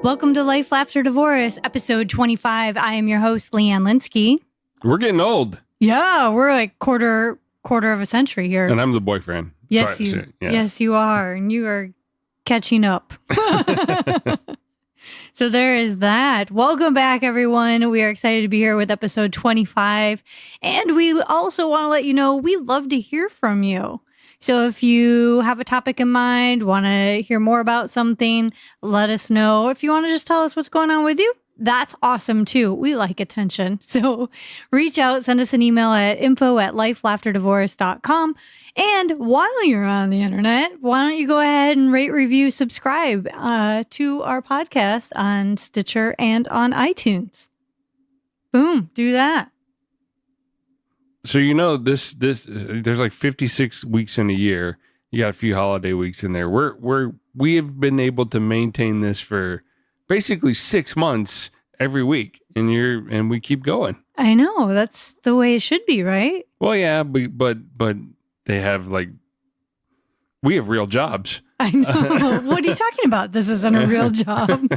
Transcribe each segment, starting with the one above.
Welcome to Life, Lafter Divorce, episode 25. I am your host, Leanne Linsky. We're getting old. Yeah, we're like quarter of a century here. And I'm the boyfriend. Yes, yes, you are. And you are catching up. So there is that. Welcome back, everyone. We are excited to be here with episode 25. And we also want to let you know we love to hear from you. So if you have a topic in mind, want to hear more about something, let us know. If you want to just tell us what's going on with you, that's awesome too. We like attention. So reach out, send us an email at info@lifelafterdivorce.com. And while you're on the internet, why don't you go ahead and rate, review, subscribe to our podcast on Stitcher and on iTunes. Boom, do that. So this there's like 56 weeks in a year. You got a few holiday weeks in there. We have been able to maintain this for basically 6 months every week, and we keep going. I know, that's the way it should be, right? Well, yeah, but they have we have real jobs. I know. What are you talking about? This isn't a real job.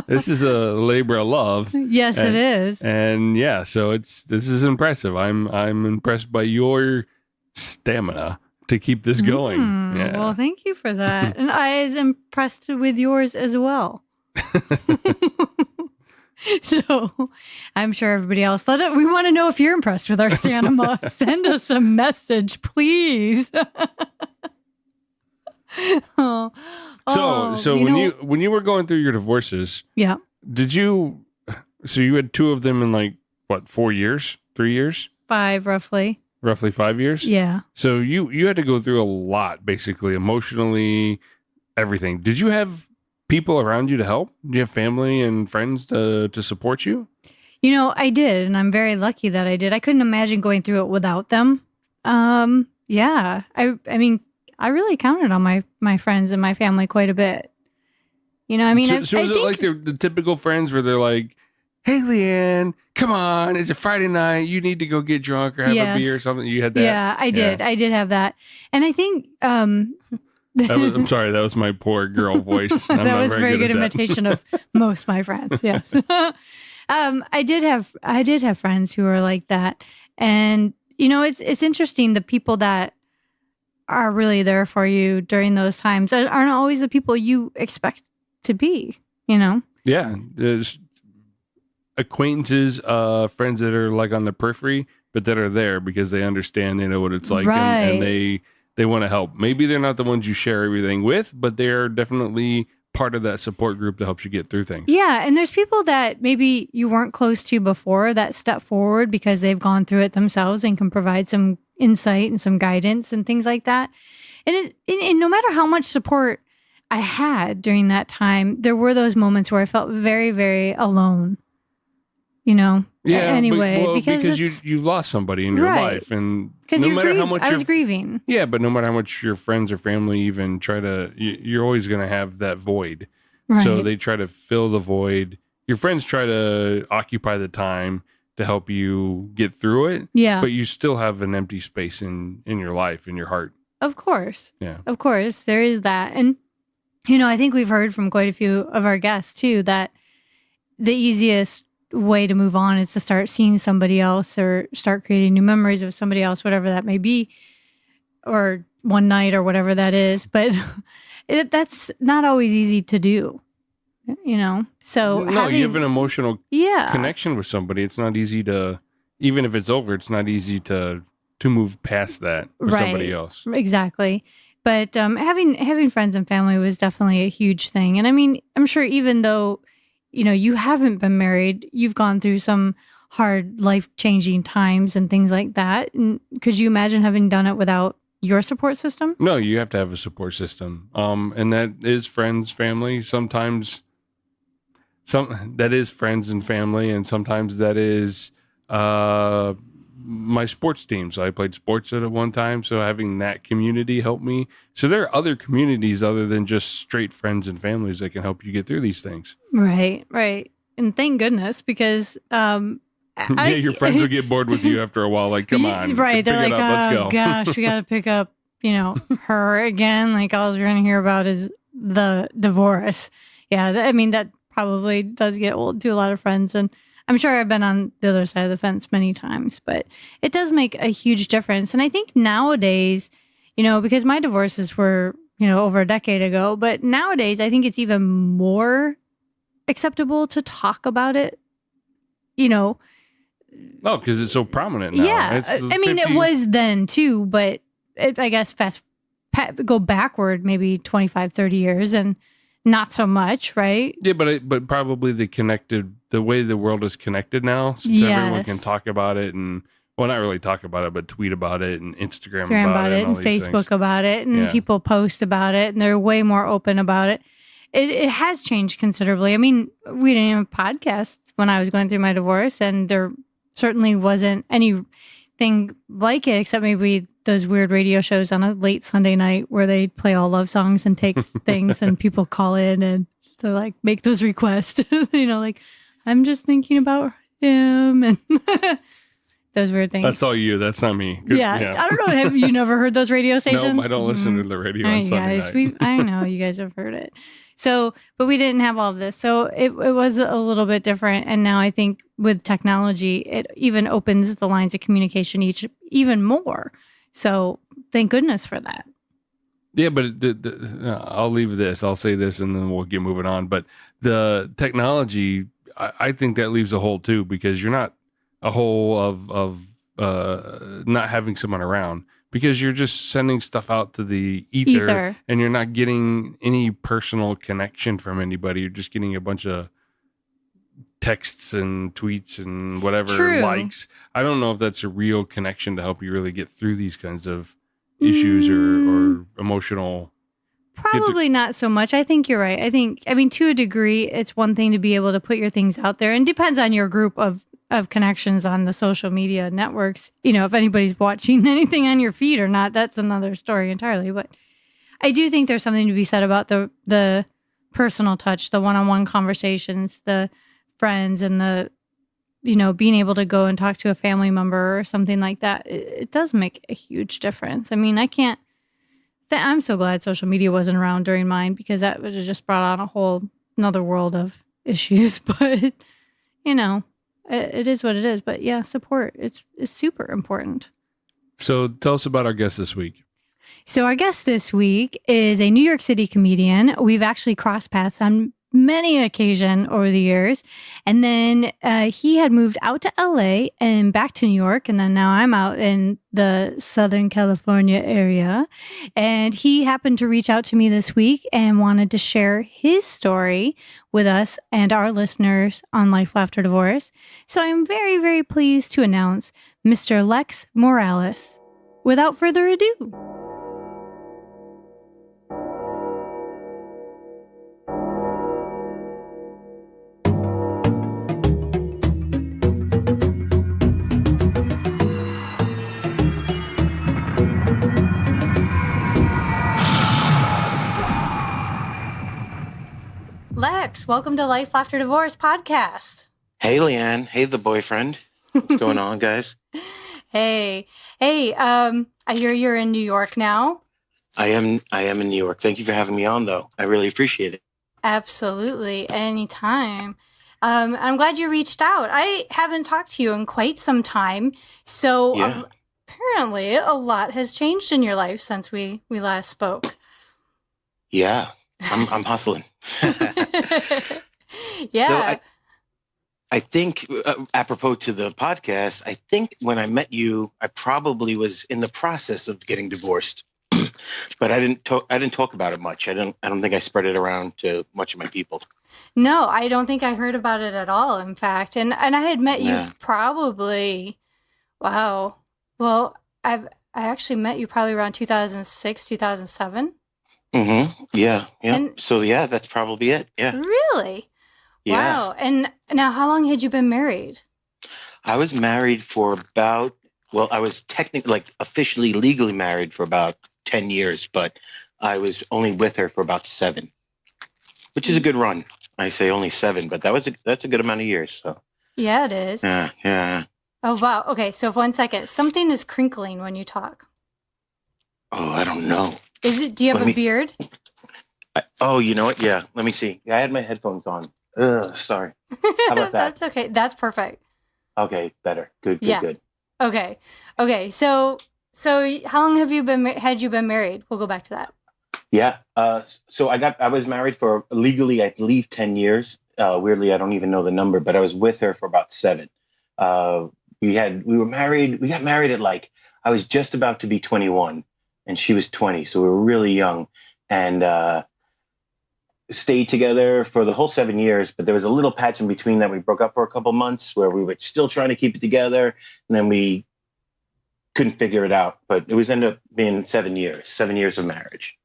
This is a labor of love. Yes, it is. And yeah, so this is impressive. I'm impressed by your stamina to keep this going. Yeah. Well, thank you for that. And I was impressed with yours as well. So I'm sure everybody else we want to know if you're impressed with our stamina. Send us a message, please. So when you were going through your divorces, yeah, so you had two of them in 4 years, 3 years, 5 roughly 5 years. Yeah. So you had to go through a lot, basically emotionally, everything. Did you have people around you to help? Do you have family and friends to support you? I did, and I'm very lucky that I did. I couldn't imagine going through it without them. Yeah, I mean, I really counted on my friends and my family quite a bit. So is it like the typical friends where they're like, "Hey, Leanne, come on, it's a Friday night. You need to go get drunk or have a beer or something." You had that? Yeah, I did. I did have that. And I think... I'm sorry, that was my poor girl voice. That was a very good imitation of most of my friends, yes. I did have friends who were like that. And, it's interesting, the people that are really there for you during those times aren't always the people you expect to be, Yeah, there's acquaintances, friends that are on the periphery, but that are there because they understand, they know what it's like, right. and they want to help. Maybe they're not the ones you share everything with, but they're definitely part of that support group that helps you get through things. Yeah, and there's people that maybe you weren't close to before that step forward because they've gone through it themselves and can provide some insight and some guidance and things like that. And no matter how much support I had during that time, there were those moments where I felt very, very alone. Yeah. Anyway, because you lost somebody in your life, and no matter how much I was grieving. Yeah, but no matter how much your friends or family even try to, you're always going to have that void. Right. So they try to fill the void. Your friends try to occupy the time to help you get through it. Yeah. But you still have an empty space in your life, in your heart. Of course. Yeah. Of course, there is that, and I think we've heard from quite a few of our guests too that the easiest way to move on is to start seeing somebody else or start creating new memories with somebody else, whatever that may be, or one night or whatever that is. But that's not always easy to do, So you have an emotional connection with somebody. It's not easy to, even if it's over, it's not easy to move past that with somebody else. Exactly. But having friends and family was definitely a huge thing. And I mean, I'm sure even though you haven't been married, you've gone through some hard life-changing times and things like that. And could you imagine having done it without your support system? No, you have to have a support system. And that is friends, family. Sometimes that is friends and family, and sometimes that is my sports team. So I played sports at one time. So having that community help me. So there are other communities other than just straight friends and families that can help you get through these things. Right. And thank goodness, because your friends will get bored with you after a while. Like, come on. Right. They're like, let's go. Gosh, we got to pick up, her again. Like all we're going to hear about is the divorce. yeah, I mean, that probably does get old to a lot of friends. And I'm sure I've been on the other side of the fence many times, but it does make a huge difference. And I think nowadays, because my divorces were, over a decade ago, but nowadays I think it's even more acceptable to talk about it, Oh, because it's so prominent now. Yeah. I mean, it was then too, but I guess go backward maybe 25, 30 years and not so much, right? Yeah, but probably the way the world is connected now, since everyone can talk about it and, well, not really talk about it, but tweet about it and Instagram about it and Facebook about it, and people post about it, and they're way more open about it. It has changed considerably. I mean, we didn't have podcasts when I was going through my divorce, and there certainly wasn't anything like it, except maybe those weird radio shows on a late Sunday night where they play all love songs and take things, and people call in and so like make those requests, like I'm just thinking about him and those weird things. That's all you. That's not me. Good, yeah. I don't know. Have you never heard those radio stations? No, I don't listen to the radio on Sunday night. I know you guys have heard it. So, but we didn't have all of this. So it was a little bit different. And now I think with technology, it even opens the lines of communication even more. So thank goodness for that. Yeah, but I'll leave this. I'll say this and then we'll get moving on. But the technology, I think that leaves a hole too, because you're not a hole of not having someone around, because you're just sending stuff out to the ether and you're not getting any personal connection from anybody. You're just getting a bunch of texts and tweets and whatever likes. I don't know if that's a real connection to help you really get through these kinds of issues or emotional. Probably not so much. I think you're right. I mean, to a degree, it's one thing to be able to put your things out there, and depends on your group of connections on the social media networks. If anybody's watching anything on your feed or not, that's another story entirely. But I do think there's something to be said about the personal touch, the one-on-one conversations, the friends, and the, being able to go and talk to a family member or something like that. It does make a huge difference. I mean, I'm so glad social media wasn't around during mine, because that would have just brought on a whole another world of issues. But, it is what it is. But yeah, support. It's super important. So tell us about our guest this week. So our guest this week is a New York City comedian. We've actually crossed paths on many occasions over the years. And then he had moved out to LA and back to New York. And then now I'm out in the Southern California area. And he happened to reach out to me this week and wanted to share his story with us and our listeners on Life, Lafter Divorce. So I'm very, very pleased to announce Mr. Lex Morales. Without further ado. Lex, welcome to Life, Lafter Divorce Podcast. Hey, Leanne. Hey, the boyfriend. What's going on, guys? Hey, I hear you're in New York now. I am in New York. Thank you for having me on, though. I really appreciate it. Absolutely. Anytime. I'm glad you reached out. I haven't talked to you in quite some time. So apparently a lot has changed in your life since we last spoke. Yeah, I'm hustling. Yeah. So I think, apropos to the podcast, I think when I met you, I probably was in the process of getting divorced, but I didn't talk about it much. I don't think I spread it around to much of my people. No, I don't think I heard about it at all, in fact. And I had met you probably, wow. Well, I actually met you probably around 2006, 2007. Mm-hmm. Yeah. And so, yeah, that's probably it. Yeah. Really? Yeah. Wow. And now how long had you been married? I was married for I was technically, officially legally married for about 10 years, but I was only with her for about 7, which is a good run. I say only 7, but that's a good amount of years. So. Yeah, it is. Yeah. Oh, wow. Okay. So 1 second, something is crinkling when you talk. Oh, I don't know. Do you have a beard? Oh, you know what? Yeah. Let me see. I had my headphones on. Ugh, sorry. How about that? That's okay. That's perfect. Okay. Better. Good. Yeah. Good. Okay. Okay. So how long had you been married? We'll go back to that. Yeah. So I was married for legally, I believe, 10 years. Weirdly, I don't even know the number, but I was with her for about 7. We got married at like, I was just about to be 21 and she was 20. So we were really young and, stayed together for the whole 7 years. But there was a little patch in between that we broke up for a couple months where we were still trying to keep it together. And then we couldn't figure it out, but it was ended up being 7 years of marriage.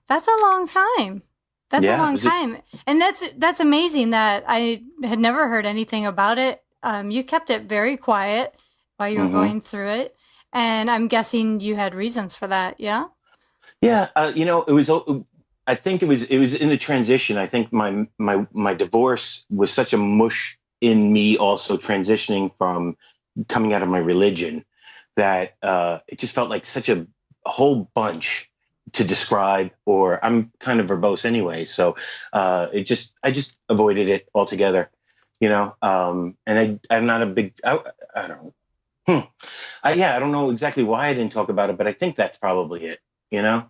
That's a long time. That's a long time. And that's amazing that I had never heard anything about it. You kept it very quiet while you were going through it. And I'm guessing you had reasons for that. Yeah. Yeah. I think it was in the transition. I think my divorce was such a mush in me also transitioning from coming out of my religion that, it just felt like such a whole bunch to describe, or I'm kind of verbose anyway. So, I just avoided it altogether, and I'm not a big, I don't know. I don't know exactly why I didn't talk about it, but I think that's probably it, yeah,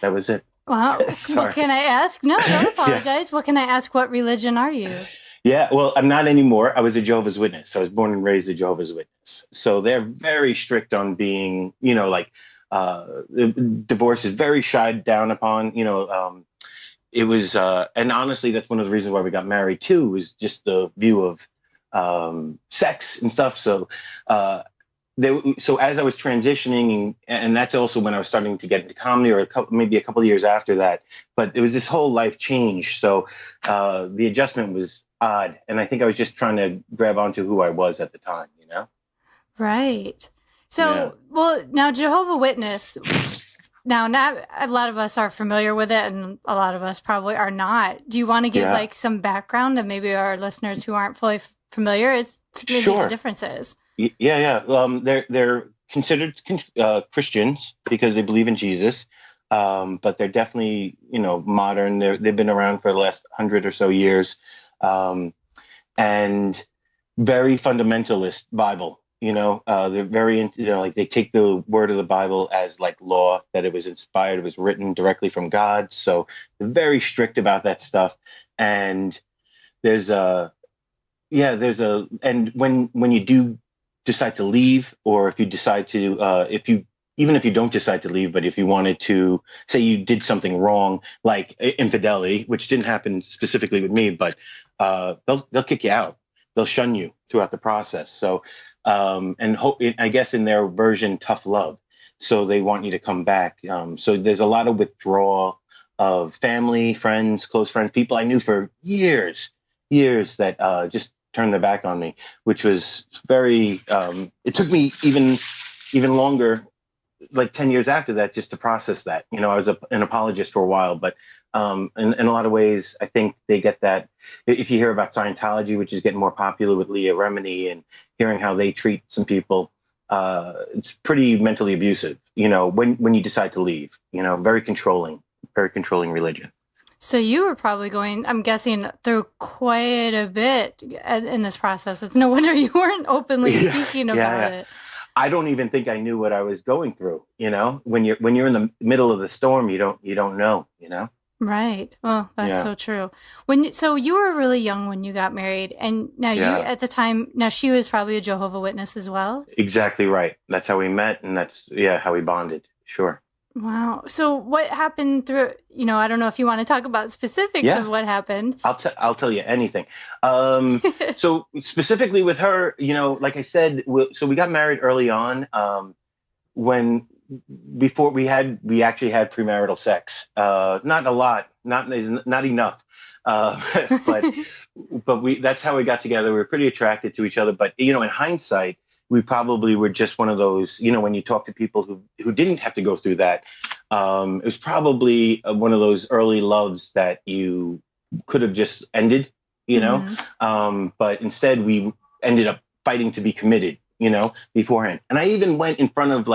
that was it. Well, what can I ask? No, don't apologize. Yeah. What can I ask? What religion are you? Yeah, well, I'm not anymore. I was a Jehovah's Witness. I was born and raised a Jehovah's Witness. So they're very strict on being, divorce is very shied down upon. It was, and honestly, that's one of the reasons why we got married too, was just the view of sex and stuff. So, so as I was transitioning, and that's also when I was starting to get into comedy, or maybe a couple of years after that. But it was this whole life change. So the adjustment was odd, and I think I was just trying to grab onto who I was at the time. Right. So, well, now Jehovah's Witness. Now, not a lot of us are familiar with it, and a lot of us probably are not. Do you want to give like some background, and maybe our listeners who aren't fully familiar, it's maybe the differences? Yeah. They're considered Christians because they believe in Jesus, but they're definitely modern. They've been around for the last 100 or so years, and very fundamentalist Bible. They're very into, like they take the word of the Bible as like law, that it was inspired, it was written directly from God. So they're very strict about that stuff. And and when you do decide to leave, or if you decide to, even if you don't decide to leave, but if you wanted to say you did something wrong, like infidelity, which didn't happen specifically with me, but they'll kick you out. They'll shun you throughout the process. So, I guess in their version, tough love. So they want you to come back. So there's a lot of withdrawal of family, friends, close friends, people I knew for years that just turned their back on me, which was very, it took me even longer, like 10 years after that, just to process that. I was an apologist for a while, but in a lot of ways, I think they get that. If you hear about Scientology, which is getting more popular with Leah Remini, and hearing how they treat some people, it's pretty mentally abusive, when you decide to leave, very controlling religion. So you were probably going, I'm guessing, through quite a bit in this process. It's no wonder you weren't openly speaking about it. I don't even think I knew what I was going through. When you're in the middle of the storm, you don't know. Right. Well, that's so true. So you were really young when you got married, and now you at the time. Now she was probably a Jehovah's Witness as well. Exactly right. That's how we met, and that's how we bonded. Sure. Wow. So what happened through? I don't know if you want to talk about specifics of what happened. I'll tell you anything. So specifically with her, like I said, so we got married early on. Before we actually had premarital sex. Not a lot, not enough. But that's how we got together. We were pretty attracted to each other. But in hindsight, we probably were just one of those, when you talk to people who didn't have to go through that, it was probably one of those early loves that you could have just ended, but instead we ended up fighting to be committed, beforehand. And I even went in front of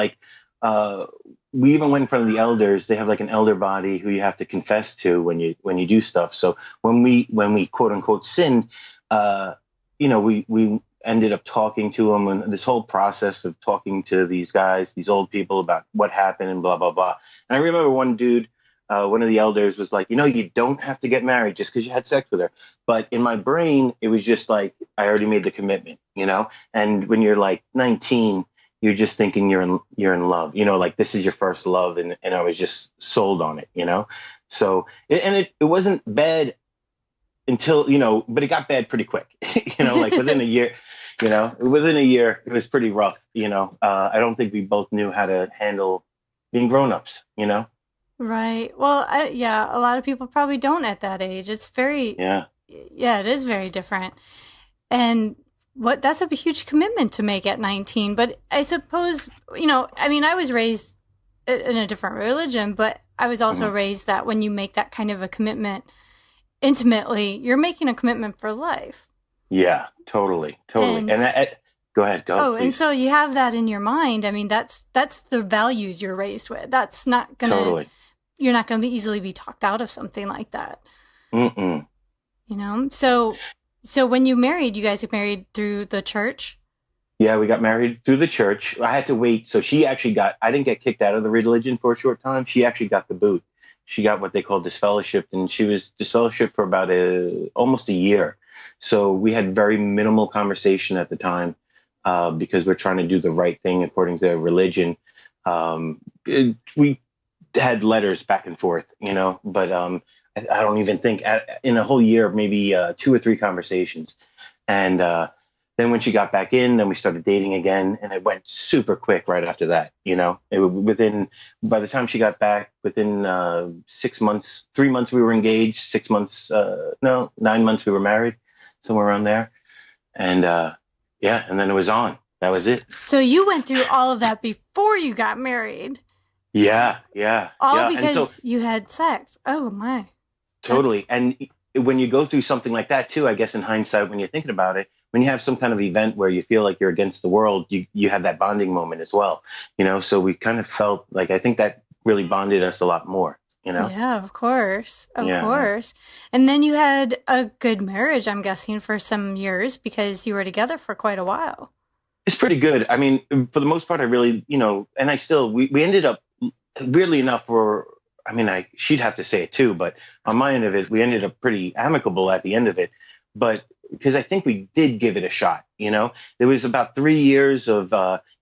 we even went in front of the elders. They have like an elder body who you have to confess to when you do stuff. So when we quote unquote sinned, we ended up talking to them, and this whole process of talking to these guys, these old people, about what happened and blah blah blah. And I remember one dude, one of the elders, was like, you don't have to get married just because you had sex with her. But in my brain, it was just like, I already made the commitment, And when you're like 19, you're just thinking you're in love, like this is your first love, and I was just sold on it, So it wasn't bad until, but it got bad pretty quick, like within a year. Within a year, it was pretty rough. I don't think we both knew how to handle being grown-ups. Right. Well, a lot of people probably don't at that age. It's it is very different. And that's a huge commitment to make at 19. But I suppose, I was raised in a different religion, but I was also raised that when you make that kind of a commitment intimately, you're making a commitment for life. Yeah, totally. And go ahead. Please. And so you have that in your mind. I mean, that's the values you're raised with. That's not going to... Totally. You're not going to easily be talked out of something like that. Mm-mm. So when you married, you guys got married through the church? Yeah, we got married through the church. I had to wait. So she actually I didn't get kicked out of the religion for a short time. She actually got the boot. She got what they call disfellowshipped, and she was disfellowshipped for about almost a year. So we had very minimal conversation at the time because we're trying to do the right thing according to religion. We had letters back and forth, but I don't even think in a whole year, maybe 2 or 3 conversations. And then when she got back in, then we started dating again, and it went super quick right after that. By the time she got back, within 6 months, 3 months we were engaged, 6 months, 9 months we were married, somewhere around there. And and then it was on. That was it. So you went through all of that before you got married. Yeah. All because you had sex. Oh, my. Totally. And when you go through something like that, too, I guess in hindsight, when you're thinking about it, when you have some kind of event where you feel like you're against the world, you have that bonding moment as well. So we kind of felt like, I think that really bonded us a lot more, Yeah, of course. Of course. And then you had a good marriage, I'm guessing, for some years because you were together for quite a while. It's pretty good. I mean, for the most part, I really, and I still, we ended up, weirdly enough, she'd have to say it too, but on my end of it, we ended up pretty amicable at the end of it. But because I think we did give it a shot, there was about 3 years of,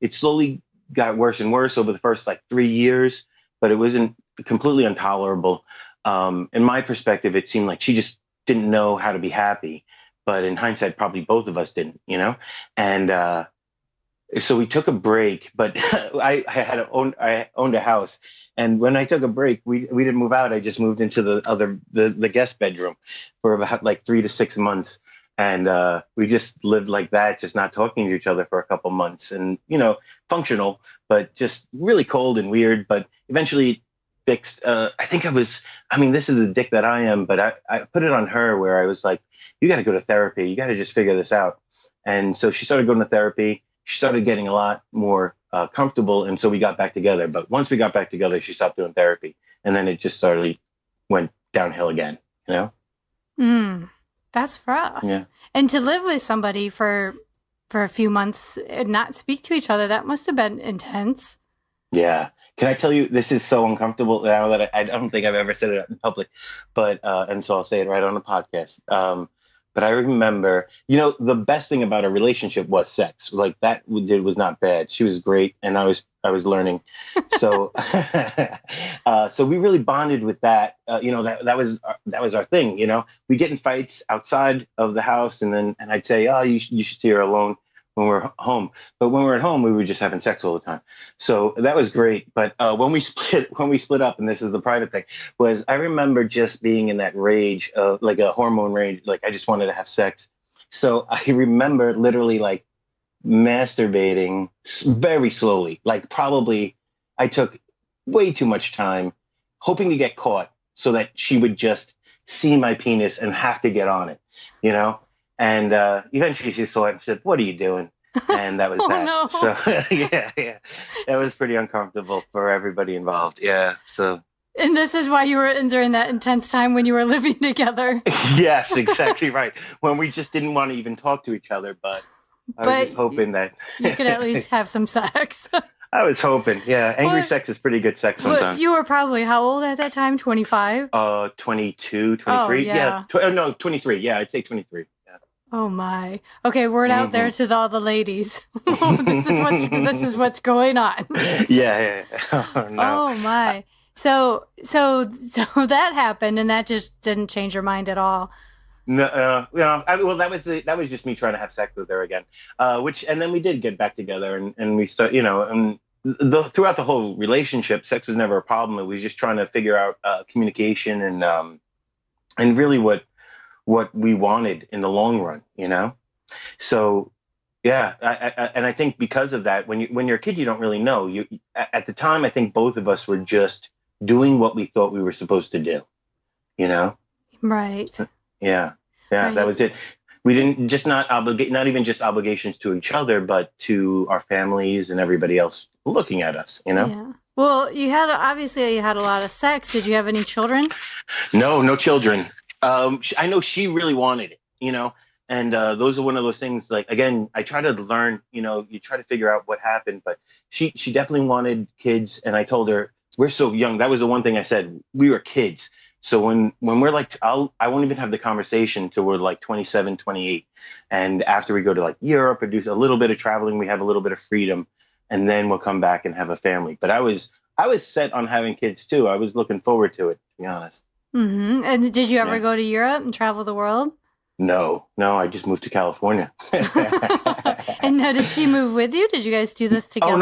it slowly got worse and worse over the first 3 years, but it wasn't completely intolerable. In my perspective, it seemed like she just didn't know how to be happy. But in hindsight, probably both of us didn't, and, so we took a break, but I owned a house, and when I took a break, we didn't move out. I just moved into the guest bedroom for about 3 to 6 months, and we just lived like that, just not talking to each other for a couple months, and functional, but just really cold and weird. But eventually it fixed. I think this is the dick that I am, but I put it on her where I was like, you got to go to therapy. You got to just figure this out. And so she started going to therapy. She started getting a lot more comfortable, and so we got back together. But once we got back together, she stopped doing therapy, and then it just went downhill again, That's rough. Yeah. And to live with somebody for a few months and not speak to each other, that must have been intense. Yeah. Can I tell you, this is so uncomfortable now that I don't think I've ever said it in public, but and so I'll say it right on the podcast. But I remember, the best thing about a relationship was sex. Like that we did was not bad. She was great, and I was learning. So, so we really bonded with that. That was our thing. We get in fights outside of the house, and I'd say, oh, you should see her alone when we're home. But when we're at home, we were just having sex all the time. So that was great. But when we split up, and this is the private thing, was I remember just being in that rage of a hormone rage. I just wanted to have sex. So I remember literally masturbating very slowly. Probably I took way too much time hoping to get caught so that she would just see my penis and have to get on it, And eventually she saw it and said, what are you doing? And that was Oh, that. no. So yeah, that was pretty uncomfortable for everybody involved. Yeah. So And this is why you were in during that intense time when you were living together. yes, exactly right. When we just didn't want to even talk to each other, but I was just hoping that you could at least have some sex. I was hoping. Yeah, angry sex is pretty good sex sometimes. You were probably how old at that time? 25? 22, 23. Oh, yeah. No, 23. Yeah, I'd say 23. Yeah. Oh my. Okay, word out there to all the ladies. This is what's going on. Yeah. Oh, no. Oh my. So that happened, and that just didn't change your mind at all. No, well, that was just me trying to have sex with her again. And then we did get back together, and we start, and throughout the whole relationship, sex was never a problem. It was just trying to figure out communication and really what we wanted in the long run, So yeah, I think because of that, when you're a kid, you don't really know. At the time, I think both of us were just doing what we thought we were supposed to do, Right. Yeah, right. That was it. We didn't just not even just obligations to each other, but to our families and everybody else looking at us, Yeah. Well, you had a lot of sex. Did you have any children? No children. I know she really wanted it, and those are one of those things. Like again, I try to learn. You try to figure out what happened, but she definitely wanted kids, and I told her we're so young. That was the one thing I said. We were kids. So when we're like, I won't even have the conversation till we're like 27, 28. And after we go to like Europe or do a little bit of traveling, we have a little bit of freedom, and then we'll come back and have a family. But I was set on having kids too. I was looking forward to it, to be honest. Mm-hmm. And did you ever go to Europe and travel the world? No, I just moved to California. And did she move with you? Did you guys do this together?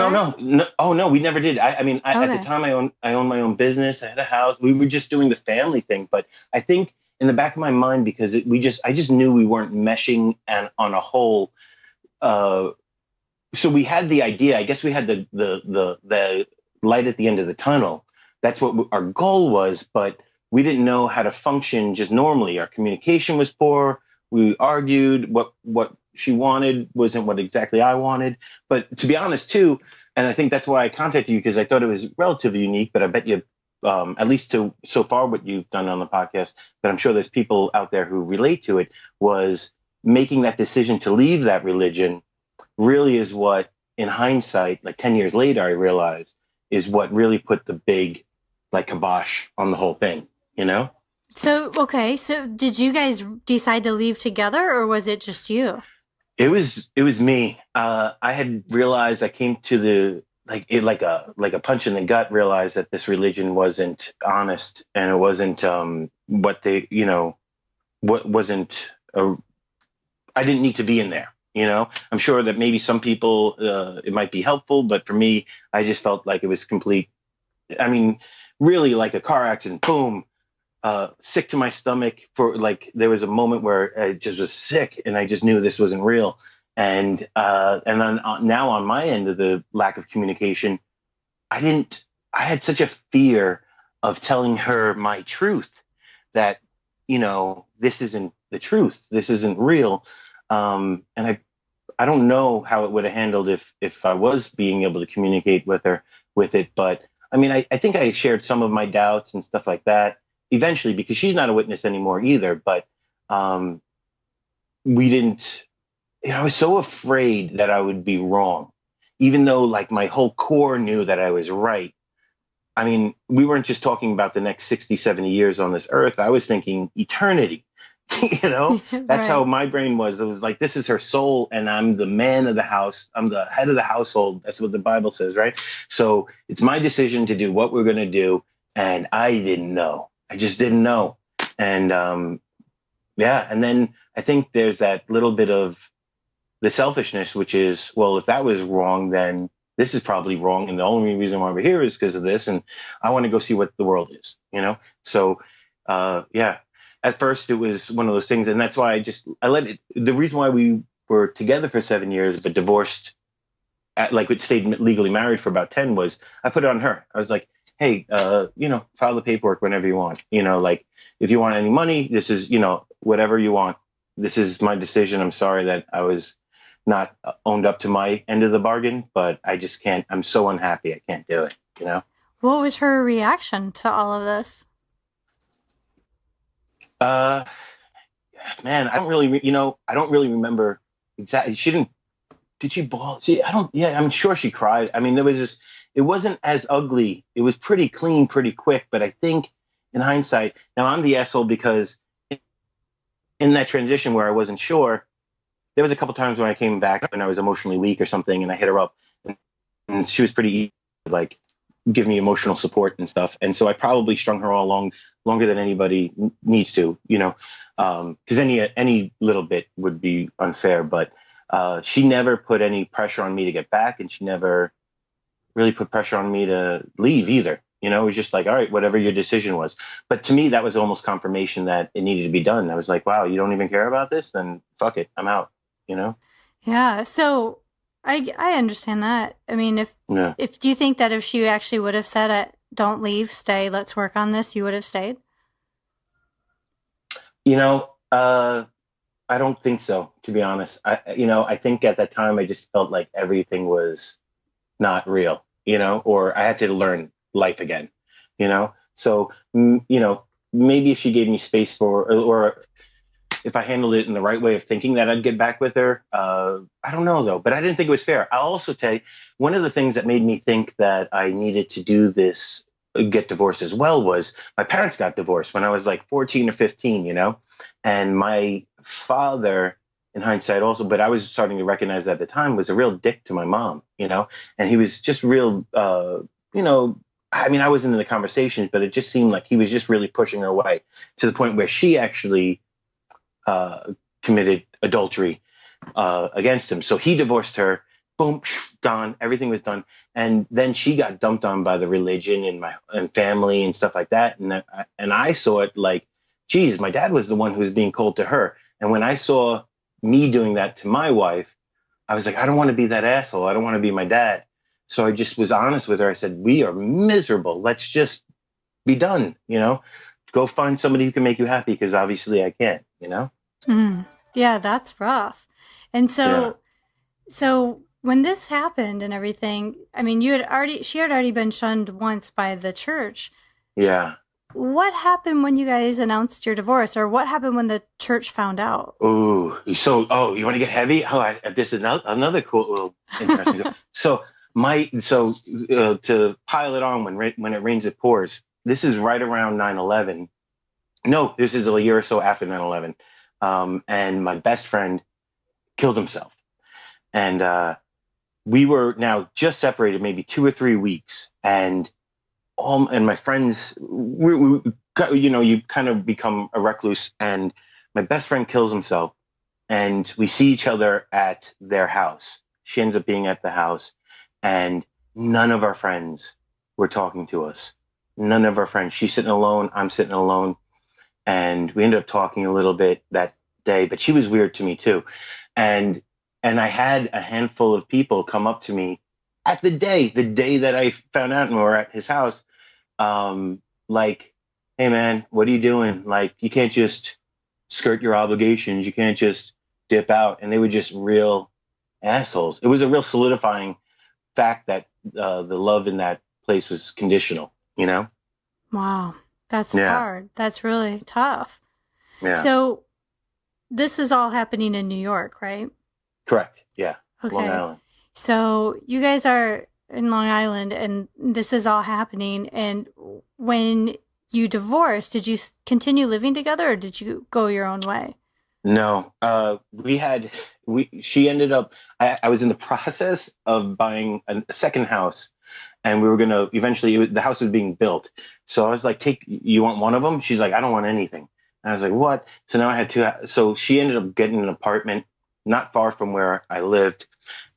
Oh no, we never did. At the time I owned my own business. I had a house. We were just doing the family thing. But I think in the back of my mind, because I just knew we weren't meshing and on a whole. So we had the idea. I guess we had the light at the end of the tunnel. That's what our goal was, but we didn't know how to function just normally. Our communication was poor. We argued. What she wanted wasn't what exactly I wanted. But to be honest, too, and I think that's why I contacted you, because I thought it was relatively unique. But I bet you, at least so far, what you've done on the podcast, but I'm sure there's people out there who relate to it, was making that decision to leave that religion really is what, in hindsight, like 10 years later, I realized is what really put the big, like, kibosh on the whole thing, So did you guys decide to leave together, or was it just you? It was me. I had realized, I came to like a punch in the gut, realized that this religion wasn't honest, and it wasn't I didn't need to be in there. I'm sure that maybe some people it might be helpful, but for me, I just felt like it was complete. I mean, really like a car accident. Boom. Sick to my stomach there was a moment where I just was sick and I just knew this wasn't real. And then now on my end of the lack of communication, I had such a fear of telling her my truth that, this isn't the truth. This isn't real. And I don't know how it would have handled if I was being able to communicate with her with it. But I mean, I think I shared some of my doubts and stuff like that eventually, because she's not a witness anymore either. But we didn't, I was so afraid that I would be wrong, even though like my whole core knew that I was right. I mean, we weren't just talking about the next 60, 70 years on this earth. I was thinking eternity, that's Right. how my brain was. It was like, this is her soul, and I'm the man of the house. I'm the head of the household. That's what the Bible says, right? So it's my decision to do what we're going to do. And I didn't know. I just didn't know. And and then I think there's that little bit of the selfishness, which is, well, if that was wrong, then this is probably wrong. And the only reason why we're here is because of this. And I want to go see what the world is, So, at first it was one of those things. And that's why I let it, the reason why we were together for 7 years, but divorced, we stayed legally married for about 10, was I put it on her. I was like, hey, file the paperwork whenever you want. If you want any money, this is, whatever you want. This is my decision. I'm sorry that I was not owned up to my end of the bargain, but I just can't. I'm so unhappy. I can't do it, you know? What was her reaction to all of this? Uh, Man, I don't really, I don't really remember exactly. Did she bawl? I'm sure she cried. I mean, it wasn't as ugly. It was pretty clean, pretty quick. But I think in hindsight, now I'm the asshole because in that transition where I wasn't sure, there was a couple times when I came back when I was emotionally weak or something and I hit her up and she was pretty like give me emotional support and stuff. And so I probably strung her all along longer than anybody needs to, because any little bit would be unfair. But she never put any pressure on me to get back, and she never really put pressure on me to leave either. It was just like, all right, whatever your decision was. But to me, that was almost confirmation that it needed to be done. I was like, wow, you don't even care about this? Then fuck it, I'm out. Yeah. So I understand that. I mean, if do you think that if she actually would have said, "Don't leave, stay, let's work on this," you would have stayed? I don't think so, to be honest. I think at that time I just felt like everything was not real, or I had to learn life again, So, maybe if she gave me space or if I handled it in the right way of thinking that I'd get back with her, I don't know though, but I didn't think it was fair. I'll also tell you, one of the things that made me think that I needed to do this, get divorced as well, was my parents got divorced when I was like 14 or 15, and my father, in hindsight also, but I was starting to recognize at the time, was a real dick to my mom, and he was just real, I mean, I wasn't in the conversations, but it just seemed like he was just really pushing her away to the point where she actually committed adultery against him. So he divorced her, boom, gone, everything was done. And then she got dumped on by the religion and family and stuff like that. And I saw it like, geez, my dad was the one who was being cold to her. And when I saw me doing that to my wife, I was like, I don't want to be that asshole. I don't want to be my dad. So I just was honest with her. I said, we are miserable. Let's just be done, go find somebody who can make you happy, because obviously I can't, Yeah, that's rough. And so when this happened and everything, I mean, she had already been shunned once by the church. Yeah. What happened when you guys announced your divorce, or what happened when the church found out? You want to get heavy? This is another cool little interesting. To pile it on, when it rains, it pours. This is right around 9/11. No, this is a year or so after 9/11. And my best friend killed himself. And we were now just separated maybe 2 or 3 weeks. And my friends, you kind of become a recluse. And my best friend kills himself. And we see each other at their house. She ends up being at the house. And none of our friends were talking to us. None of our friends. She's sitting alone. I'm sitting alone. And we ended up talking a little bit that day, but she was weird to me too. And I had a handful of people come up to me at the day that I found out and we were at his house. Like, hey man, what are you doing? Like, you can't just skirt your obligations. You can't just dip out. And they were just real assholes. It was a real solidifying fact that the love in that place was conditional, Wow. That's hard. That's really tough. Yeah. So this is all happening in New York, right? Correct. Yeah. Okay. Long Island. So you guys are in Long Island and this is all happening. And when you divorced, did you continue living together or did you go your own way? No. She ended up, I was in the process of buying a second house. And we were going to eventually, the house was being built. So I was like, you want one of them? She's like, I don't want anything. And I was like, what? So now I had two. So she ended up getting an apartment not far from where I lived.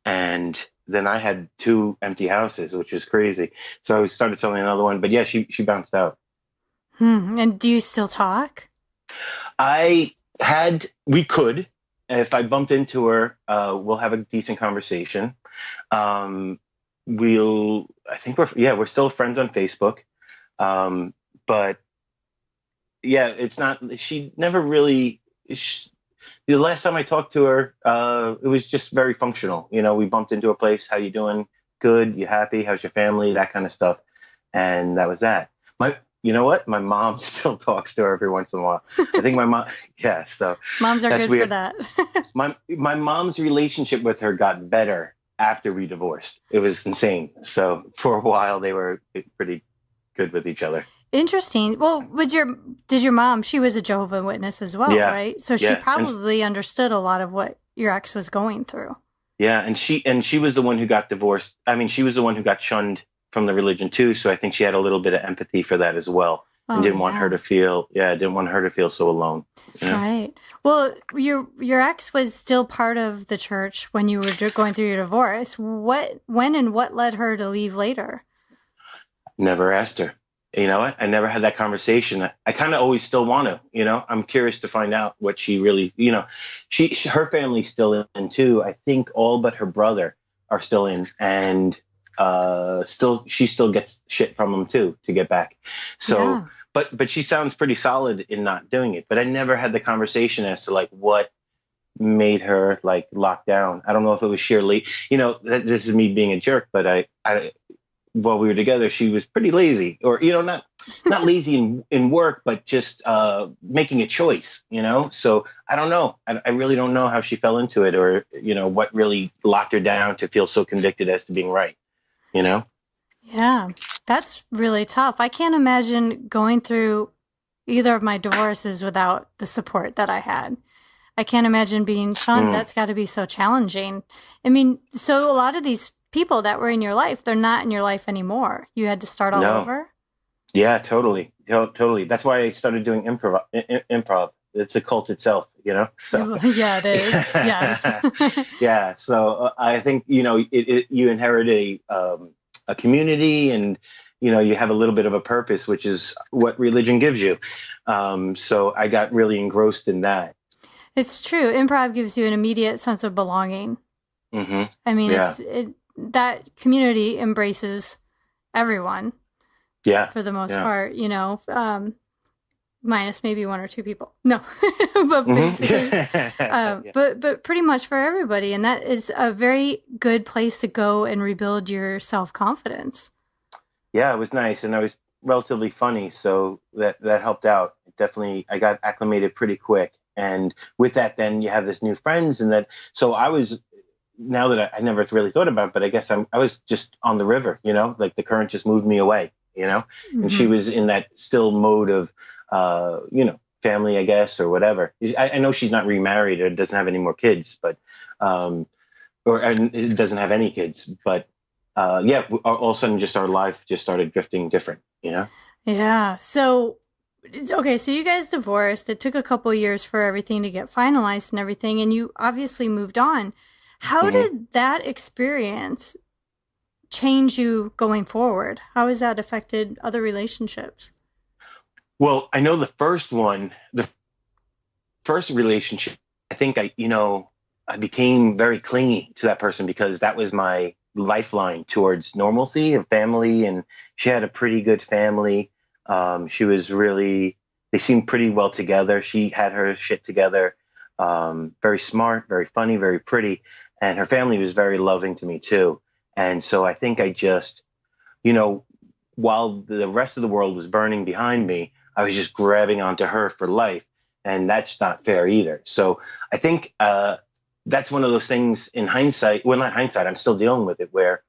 And then I had 2 empty houses, which was crazy. So I started selling another one. But yeah, she bounced out. And do you still talk? We could. If I bumped into her, we'll have a decent conversation. I think we're still friends on Facebook. But yeah, it's not, she never really, the last time I talked to her, it was just very functional. You know, we bumped into a place. How you doing? Good. You happy? How's your family? That kind of stuff. And that was that. You know what? My mom still talks to her every once in a while. I think my mom, yeah. So moms are good weird. for that. my mom's relationship with her got better after we divorced. It was insane. So for a while, they were pretty good with each other. Interesting. Well, did your mom, she was a Jehovah's Witness as well, Yeah. right? So she probably understood a lot of what your ex was going through. Yeah, and she was the one who got divorced. I mean, she was the one who got shunned from the religion too. So I think she had a little bit of empathy for that as well, and didn't want her to feel so alone. You know? Right. Well, your ex was still part of the church when you were going through your divorce. When and what led her to leave later? Never asked her. You know what? I never had that conversation. I kind of always still want to, you know, I'm curious to find out what she really, you know, her family's still in too. I think all but her brother are still in, and she still gets shit from them too to get back. So, but she sounds pretty solid in not doing it. But I never had the conversation as to like what made her like lock down. I don't know if it was sheerly, you know, this is me being a jerk, but I while we were together, she was pretty lazy, or, you know, not lazy in work, but just making a choice, you know? So I don't know. I really don't know how she fell into it, or, you know, what really locked her down to feel so convicted as to being right, you know? Yeah, that's really tough. I can't imagine going through either of my divorces without the support that I had. I can't imagine being shunned. That's got to be so challenging. I mean, so a lot of these people that were in your life, they're not in your life anymore. You had to start all over? Yeah, totally. Totally. That's why I started doing improv. It's a cult itself, you know? So yeah, it is. Yes. Yeah. So I think, you know, you inherit a community, and, you know, you have a little bit of a purpose, which is what religion gives you. So I got really engrossed in that. It's true. Improv gives you an immediate sense of belonging. Mm-hmm. I mean, that community embraces everyone. Yeah. For the most part, you know, minus maybe one or two people. No, but basically, but pretty much for everybody. And that is a very good place to go and rebuild your self-confidence. Yeah, it was nice. And I was relatively funny. So that helped out. Definitely, I got acclimated pretty quick. And with that, then you have this new friends, and that, so I was, now that I never really thought about it, but I guess I was just on the river, you know, like the current just moved me away, you know, and she was in that still mode of, you know, family, I guess, or whatever. I know she's not remarried or doesn't have any more kids, but, and it doesn't have any kids, but, yeah, all of a sudden just our life just started drifting different, you know? Yeah. So, okay, so you guys divorced. It took a couple years for everything to get finalized and everything, and you obviously moved on. How did that experience change you going forward? How has that affected other relationships? Well, I know the first relationship, I think I became very clingy to that person because that was my lifeline towards normalcy of family. And she had a pretty good family. They seemed pretty well together. She had her shit together. Very smart, very funny, very pretty. And her family was very loving to me too. And so I think I just, you know, while the rest of the world was burning behind me, I was just grabbing onto her for life. And that's not fair either. So I think that's one of those things in hindsight, well, not hindsight, I'm still dealing with it, where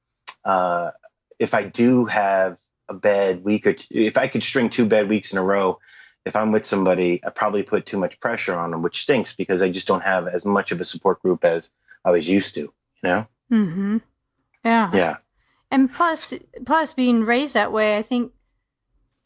if I do have a bad week, or if I could string 2 bad weeks in a row, if I'm with somebody, I probably put too much pressure on them, which stinks because I just don't have as much of a support group as I was used to, you know? Mm-hmm. Yeah. Yeah. And plus being raised that way, I think,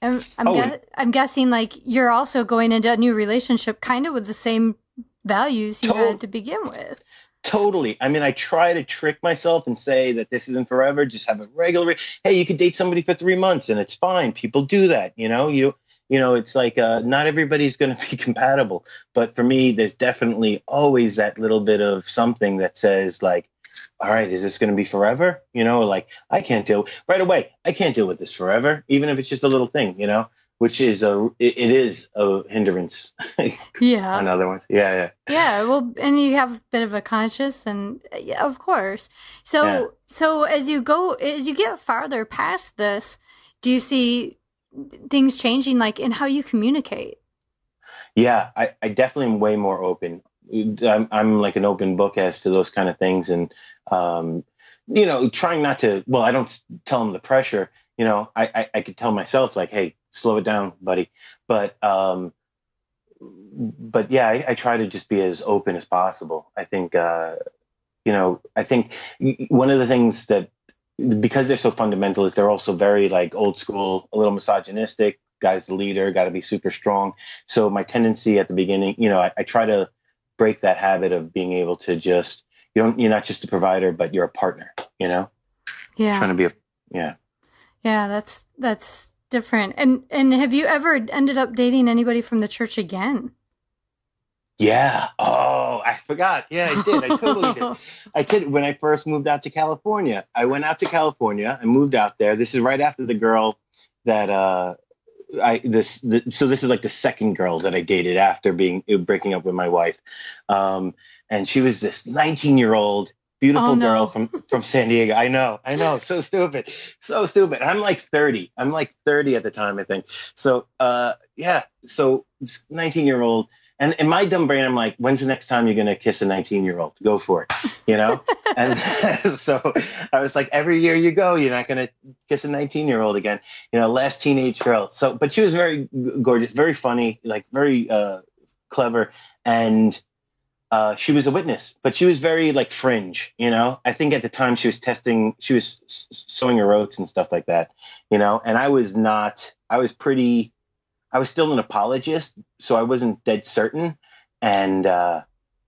I'm guessing like you're also going into a new relationship kind of with the same values you had to begin with. Totally. I mean, I try to trick myself and say that this isn't forever. Just have a regular, hey, you could date somebody for 3 months and it's fine. People do that, you know? You know, it's like not everybody's going to be compatible. But for me, there's definitely always that little bit of something that says like, all right, is this going to be forever? Like I can't deal right away. I can't deal with this forever, even if it's just a little thing, which is it is a hindrance Yeah. on other ones. Yeah. Yeah. Well, and you have a bit of a conscience, and yeah, of course. So as you get farther past this, do you see things changing, like in how you communicate? Yeah, I definitely am way more open. I'm like an open book as to those kind of things, and trying not to. Well, I don't tell them the pressure. I could tell myself like, hey, slow it down, buddy. But yeah, I try to just be as open as possible. I think I think one of the things that, because they're so fundamental, is they're also very like old school, a little misogynistic. Guy's the leader, got to be super strong. So my tendency at the beginning, I try to break that habit of being able to just, you're not just a provider, but you're a partner, Yeah. Trying to be yeah. Yeah, that's different. And have you ever ended up dating anybody from the church again? Yeah. Oh, I forgot. Yeah, I did. I totally did. I did. When I first moved out to California, I went out to California and moved out there. This is right after the girl that, so this is like the second girl that I dated after breaking up with my wife. And she was this 19-year-old beautiful girl from San Diego. I know. So stupid. I'm like 30. I'm like 30 at the time, I think. So, so 19-year-old. And in my dumb brain, I'm like, when's the next time you're going to kiss a 19-year-old? Go for it, And so I was like, every year you go, you're not going to kiss a 19-year-old again, last teenage girl. So, but she was very gorgeous, very funny, like very clever. And she was a witness, but she was very like fringe, I think at the time she was sewing her oats and stuff like that, and I was still an apologist, so I wasn't dead certain. And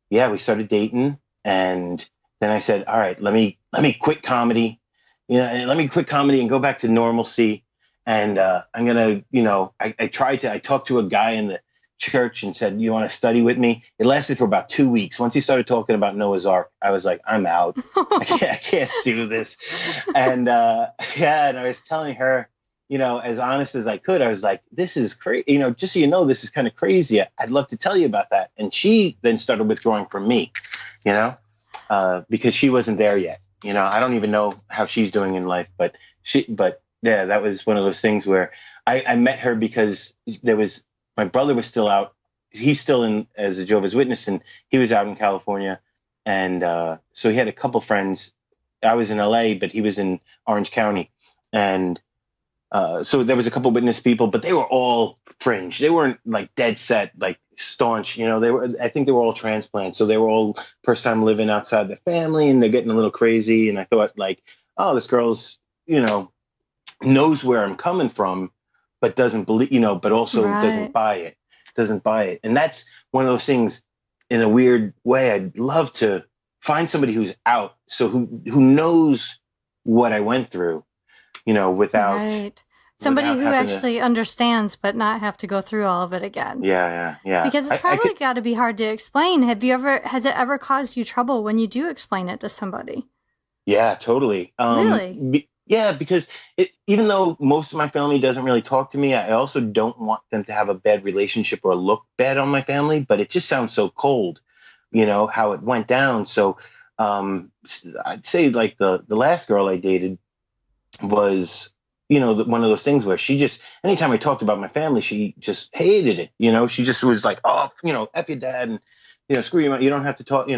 we started dating, and then I said, all right, let me quit comedy, and go back to normalcy. And I'm gonna, I talked to a guy in the church and said, you want to study with me? It lasted for about 2 weeks. Once he started talking about Noah's Ark, I was like, I'm out. I can't do this. And and I was telling her, as honest as I could, I was like, this is crazy, just so this is kind of crazy. I'd love to tell you about that. And she then started withdrawing from me, because she wasn't there yet. I don't even know how she's doing in life, but yeah, that was one of those things where I met her because my brother was still out. He's still in as a Jehovah's Witness, and he was out in California. And so he had a couple friends. I was in LA, but he was in Orange County. And so there was a couple witness people, but they were all fringe. They weren't like dead set, like staunch. I think they were all transplants. So they were all first time living outside their family, and they're getting a little crazy. And I thought like, oh, this girl's, knows where I'm coming from, but doesn't believe, but also doesn't buy it. And that's one of those things. In a weird way, I'd love to find somebody who's out. So who knows what I went through, without somebody who actually understands, but not have to go through all of it again. Yeah. Because it's probably got to be hard to explain. Has it ever caused you trouble when you do explain it to somebody? Yeah, totally. Really? Yeah, because even though most of my family doesn't really talk to me, I also don't want them to have a bad relationship or look bad on my family. But it just sounds so cold, how it went down. So I'd say like the last girl I dated was, one of those things where she just, anytime I talked about my family, she just hated it. She just was like, oh, F your dad, and, screw you, you don't have to talk,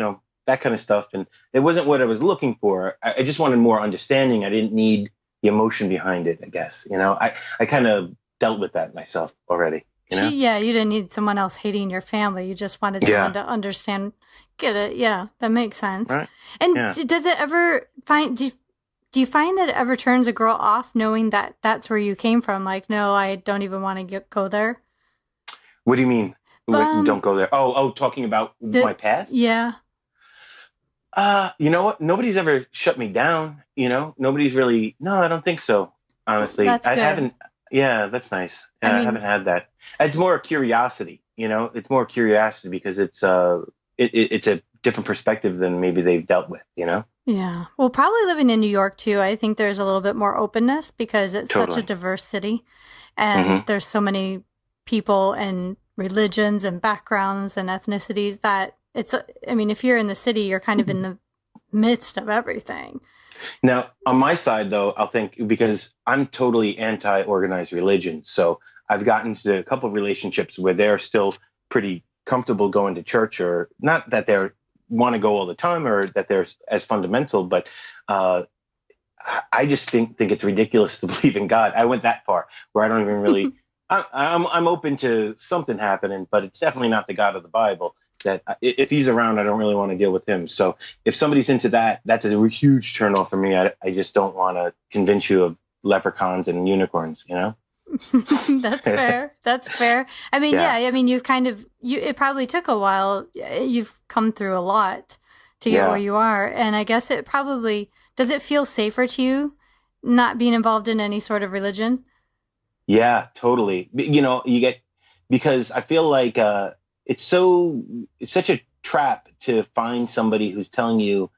that kind of stuff. And it wasn't what I was looking for. I just wanted more understanding. I didn't need the emotion behind it, I guess. I kind of dealt with that myself already. You didn't need someone else hating your family. You just wanted someone to understand, get it. Yeah, that makes sense. Right. And does it ever do you find that it ever turns a girl off knowing that that's where you came from? Like, no, I don't even want to go there. What do you mean? Don't go there. Oh, talking about my past? Yeah. You know what? Nobody's ever shut me down. Nobody's really. No, I don't think so. Honestly, that's good. Haven't. Yeah, that's nice. I haven't had that. It's more curiosity. It's more curiosity because it's a different perspective than maybe they've dealt with, you know? Yeah. Well, probably living in New York too, I think there's a little bit more openness because it's such Totally. a diverse city and there's so many people and religions and backgrounds and ethnicities that if you're in the city, you're kind of in the midst of everything. Now, on my side, though, I'll think because I'm totally anti-organized religion. So I've gotten into a couple of relationships where they're still pretty comfortable going to church, or not that they want to go all the time or that they're as fundamental, but I just think it's ridiculous to believe in God. I went that far where I don't even really. I'm open to something happening, but it's definitely not the God of the Bible. That if he's around, I don't really want to deal with him. So if somebody's into that, that's a huge turnoff for me. I just don't want to convince you of leprechauns and unicorns, you know? That's fair. That's fair. I mean, yeah. You've it probably took a while. You've come through a lot to get where you are. And I guess does it feel safer to you not being involved in any sort of religion? Yeah, totally. You know, because I feel like, it's such a trap to find somebody who's telling you,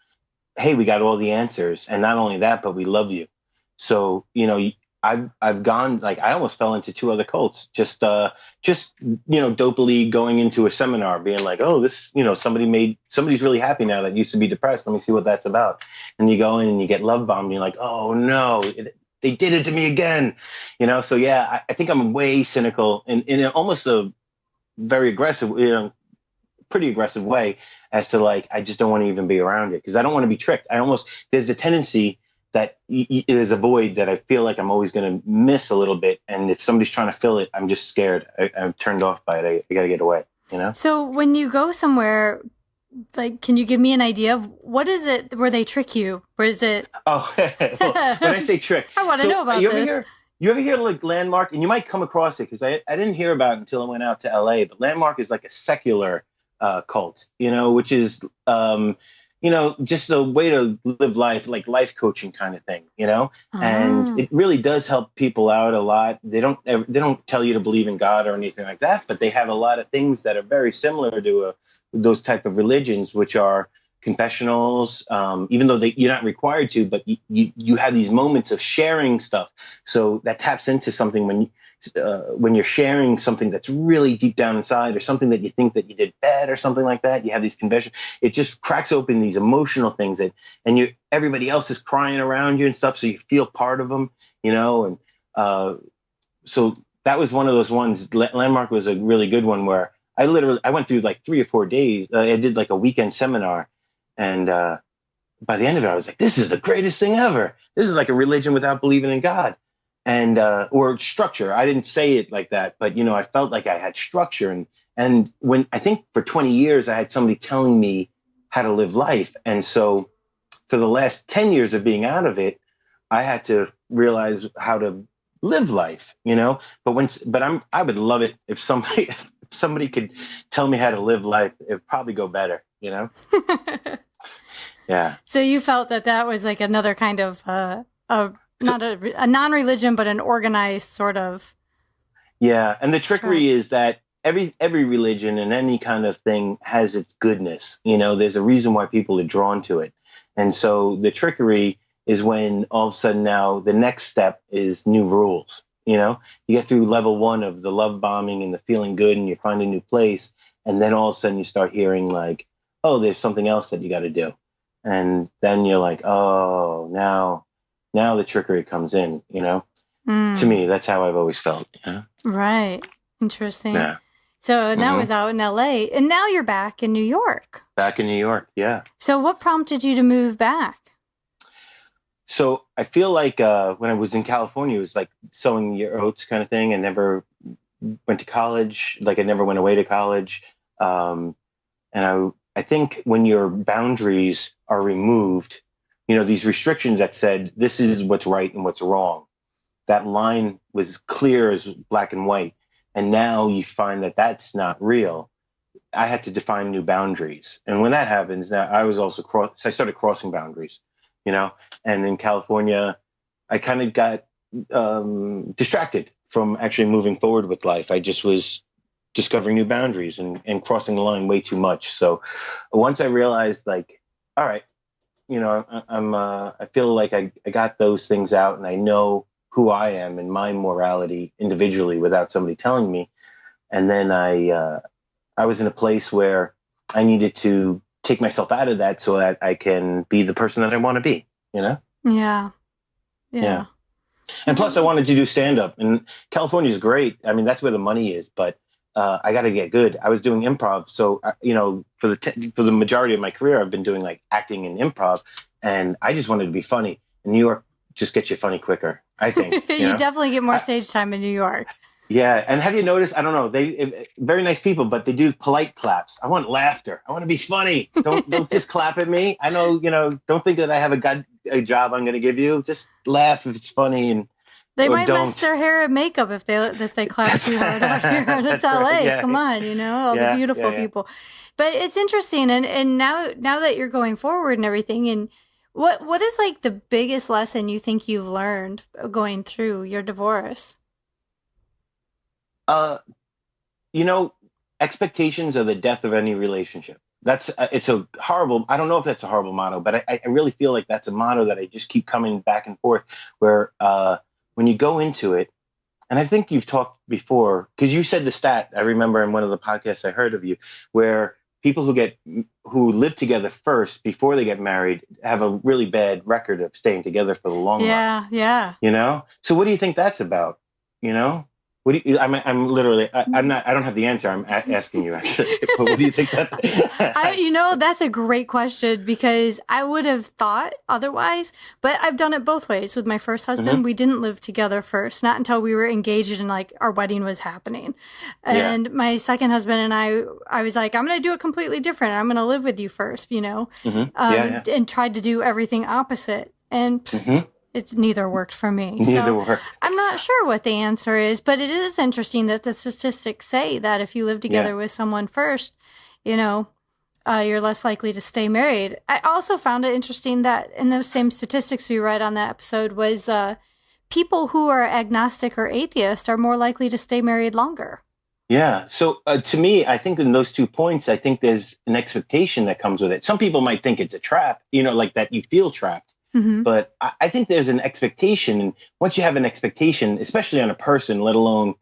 hey, we got all the answers. And not only that, but we love you. So, you know, I've gone, like, I almost fell into 2 other cults, just, dopily going into a seminar being like, oh, this, somebody's really happy now that used to be depressed. Let me see what that's about. And you go in and you get love bombed. And you're like, oh no, they did it to me again. You know? So yeah, I think I'm way cynical and in almost a very aggressive, pretty aggressive way as to like, I just don't want to even be around it because I don't want to be tricked. There's a tendency that there's a void that I feel like I'm always going to miss a little bit. And if somebody's trying to fill it, I'm just scared. I'm turned off by it. I got to get away, you know? So when you go somewhere, like, can you give me an idea of what is it where they trick you? Where is it? Oh, well, when I say trick, I want to know about this. You ever hear like Landmark? And you might come across it because I didn't hear about it until I went out to LA. But Landmark is like a secular cult, which is, just a way to live life, like life coaching kind of thing, And it really does help people out a lot. They don't tell you to believe in God or anything like that, but they have a lot of things that are very similar to those type of religions, which are confessionals, even though you're not required to, but you have these moments of sharing stuff. So that taps into something when you're sharing something that's really deep down inside, or something that you think that you did bad or something like that. You have these confessions. It just cracks open these emotional things and everybody else is crying around you and stuff. So you feel part of them, and so that was one of those ones. Landmark was a really good one where I went through like 3 or 4 days. I did like a weekend seminar. And by the end of it, I was like, this is the greatest thing ever. This is like a religion without believing in God and or structure. I didn't say it like that, but, I felt like I had structure. And when I think for 20 years, I had somebody telling me how to live life. And so for the last 10 years of being out of it, I had to realize how to live life, but I would love it if somebody could tell me how to live life. It'd probably go better, Yeah. So you felt that was like another kind of not a non-religion, but an organized sort of. Yeah, and the trickery is that every religion and any kind of thing has its goodness. There's a reason why people are drawn to it, and so the trickery is when all of a sudden now the next step is new rules. You get through level 1 of the love bombing and the feeling good, and you find a new place, and then all of a sudden you start hearing like, oh, there's something else that you got to do. And then you're like, oh, now the trickery comes in, To me, that's how I've always felt. Right. Interesting. Yeah. So that was out in LA, and now you're back in New York. Back in New York, yeah. So what prompted you to move back? So I feel like when I was in California, it was like sowing your oats kind of thing. I never went to college. Like I never went away to college. And I think when your boundaries are removed, these restrictions that said this is what's right and what's wrong, that line was clear as black and white. And now you find that that's not real. I had to define new boundaries. And when that happens, now I was also I started crossing boundaries, and in California, I kind of got distracted from actually moving forward with life. I just was discovering new boundaries and crossing the line way too much. So once I realized, like, all right, I feel like I got those things out, and I know who I am and my morality individually without somebody telling me. And then I was in a place where I needed to take myself out of that so that I can be the person that I want to be, Yeah. And plus I wanted to do stand-up, and California is great. I mean, that's where the money is, but I got to get good. I was doing improv. So, for the majority of my career, I've been doing like acting and improv, and I just wanted to be funny. And New York just gets you funny quicker, I think. You definitely get more stage time in New York. Yeah. And have you noticed, I don't know, very nice people, but they do polite claps. I want laughter. I want to be funny. Don't just clap at me. I know, don't think that I have a job I'm going to give you. Just laugh if it's funny. And they might mess their hair and makeup if they clap too hard out here. That's LA. Yeah. Come on, all the beautiful people. But it's interesting, and now that you're going forward and everything, and what is like the biggest lesson you think you've learned going through your divorce? Expectations are the death of any relationship. It's a horrible, I don't know if that's a horrible motto, but I really feel like that's a motto that I just keep coming back and forth, where when you go into it, and I think you've talked before, because you said the stat, I remember in one of the podcasts I heard of you, where people who live together first before they get married have a really bad record of staying together for the long run. Yeah. So what do you think that's about? What do you, I'm literally, I'm not, I don't have the answer. I'm asking you actually. But what do you think that's? That's a great question, because I would have thought otherwise, but I've done it both ways. With my first husband, we didn't live together first, not until we were engaged and like our wedding was happening. And my second husband and I was like, I'm going to do it completely different. I'm going to live with you first, and tried to do everything opposite. And it's neither worked for me. Neither worked. I'm not sure what the answer is, but it is interesting that the statistics say that if you live together with someone first, you're less likely to stay married. I also found it interesting that in those same statistics we read on that episode was people who are agnostic or atheist are more likely to stay married longer. Yeah. So to me, I think in those 2 points, I think there's an expectation that comes with it. Some people might think it's a trap, like that you feel trapped. But I think there's an expectation. And once you have an expectation, especially on a person, let alone,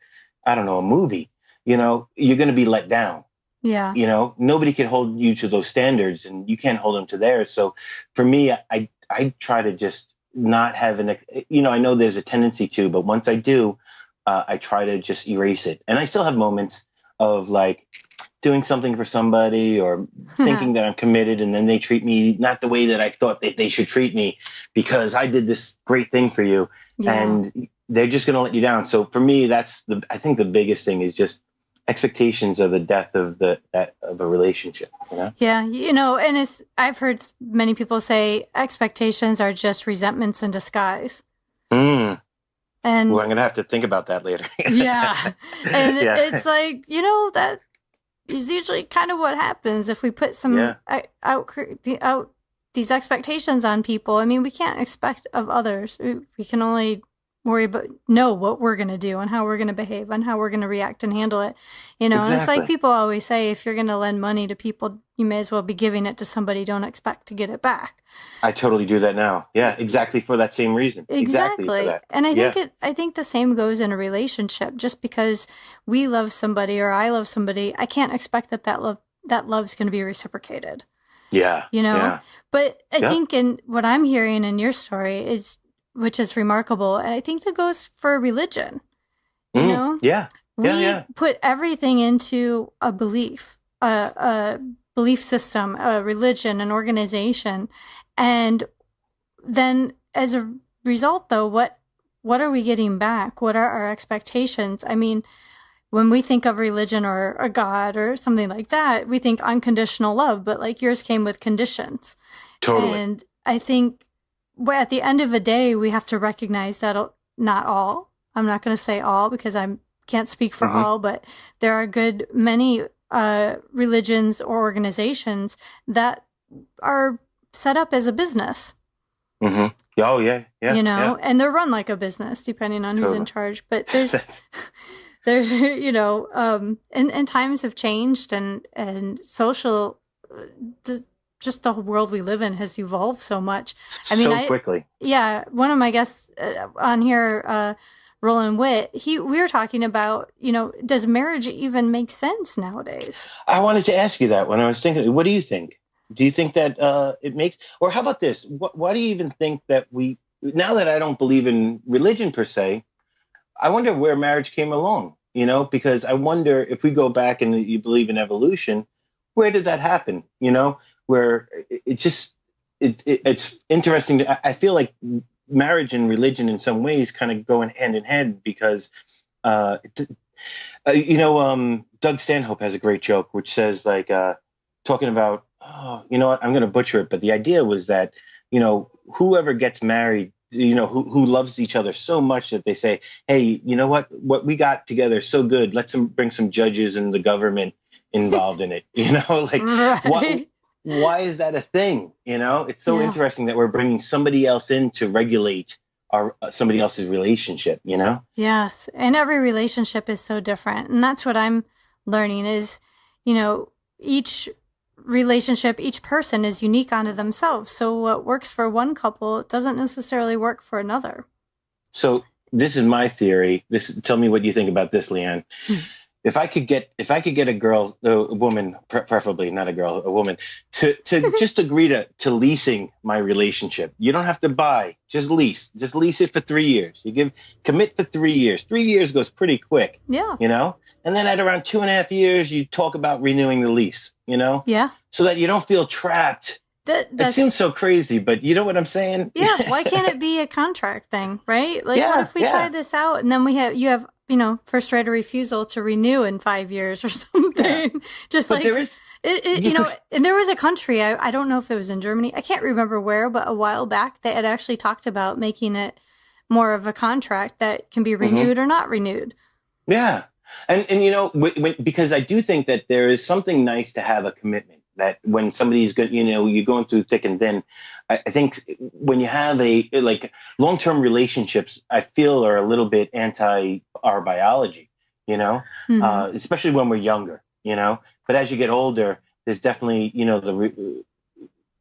I don't know, a movie, you're going to be let down. Yeah. Nobody can hold you to those standards, and you can't hold them to theirs. So for me, I try to just not have I know there's a tendency to, but once I do, I try to just erase it. And I still have moments of like doing something for somebody or thinking that I'm committed, and then they treat me not the way that I thought that they should treat me because I did this great thing for you, and they're just going to let you down. So for me, I think the biggest thing is just expectations are the death of a relationship. Yeah, and I've heard many people say expectations are just resentments in disguise. And I'm going to have to think about that later. It's like, that is usually kind of what happens if we put some out these expectations on people. I mean, we can't expect of others. We can only know what we're going to do and how we're going to behave and how we're going to react and handle it. Exactly. And it's like people always say, if you're going to lend money to people, you may as well be giving it to somebody. Don't expect to get it back. I totally do that now. Yeah, exactly for that same reason. Exactly for that. And I think the same goes in a relationship. Just because we love somebody or I love somebody, I can't expect that love's going to be reciprocated. Yeah. But I think in what I'm hearing in your story which is remarkable, and I think that goes for religion. We put everything into a belief, a belief system, a religion, an organization, and then as a result, though, what are we getting back? What are our expectations? I mean, when we think of religion or a God or something like that, we think unconditional love, but like yours came with conditions. Totally. And I think at the end of the day, we have to recognize that not all, I'm not going to say all because I can't speak for all, but there are many religions or organizations that are set up as a business. Oh, yeah. And they're run like a business depending on who's in charge. But there, and times have changed, and social, just the world we live in has evolved so much. I mean, so quickly. Yeah, one of my guests on here, Roland Witt, we were talking about, does marriage even make sense nowadays? I wanted to ask you that when I was thinking. What do you think? Do you think that it makes, or how about this? Why do you even think that now that I don't believe in religion per se, I wonder where marriage came along, because I wonder if we go back and you believe in evolution, where did that happen? Where it's interesting. I feel like marriage and religion in some ways kind of go hand in hand because, Doug Stanhope has a great joke, which says talking about, I'm going to butcher it. But the idea was that, whoever gets married, who loves each other so much that they say, hey, you know what we got together is so good. Let's bring some judges and the government involved in it. Right. Why is that a thing? It's so interesting that we're bringing somebody else in to regulate somebody else's relationship, Yes. And every relationship is so different. And that's what I'm learning is, each relationship, each person is unique unto themselves. So what works for one couple doesn't necessarily work for another. So this is my theory. Tell me what you think about this, Leanne. If I could get a woman, preferably not a girl, a woman, to just agree to leasing my relationship. You don't have to buy, just lease it for 3 years. Commit for 3 years. 3 years goes pretty quick. Yeah. And then at around 2.5 years, you talk about renewing the lease, Yeah. So that you don't feel trapped. That seems so crazy, but you know what I'm saying? Yeah. Why can't it be a contract thing, right? What if we try this out and then you have first right of refusal to renew in 5 years or something? Yeah. But there is, and there was a country, I don't know if it was in Germany, I can't remember where, but a while back they had actually talked about making it more of a contract that can be renewed or not renewed. Yeah. And because I do think that there is something nice to have a commitment. That when somebody's good, you're going through thick and thin. I think when you have long-term relationships, I feel are a little bit anti our biology, especially when we're younger, But as you get older, there's definitely,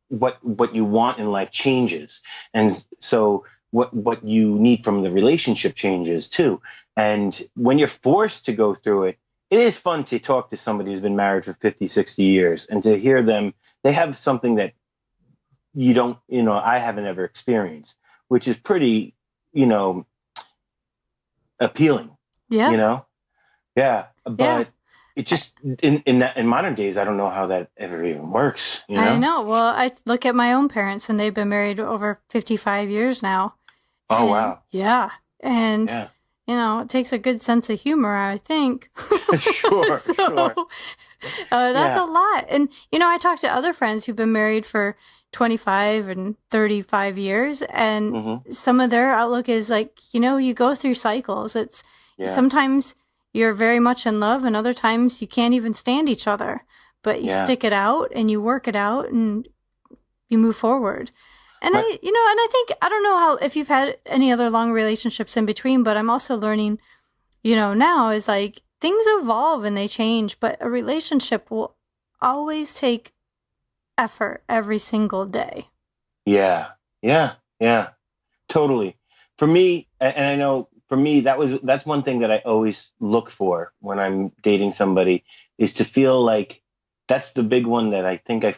what you want in life changes, and so what you need from the relationship changes too. And when you're forced to go through it, it is fun to talk to somebody who's been married for 50, 60 years and to hear them. They have something that I haven't ever experienced, which is pretty, appealing. Yeah. Yeah. But it just, in modern days, I don't know how that ever even works. I know. Well, I look at my own parents and they've been married over 55 years now. Oh, wow. Yeah. And it takes a good sense of humor, I think. Sure. That's a lot. And, I talk to other friends who've been married for 25 and 35 years, and some of their outlook is you go through cycles. It's sometimes you're very much in love, and other times you can't even stand each other, but you stick it out and you work it out and you move forward. And I think, I don't know if you've had any other long relationships in between, but I'm also learning, now is things evolve and they change, but a relationship will always take effort every single day. Yeah. Totally. For me, and I know for me, that's one thing that I always look for when I'm dating somebody is to feel like that's the big one that I think I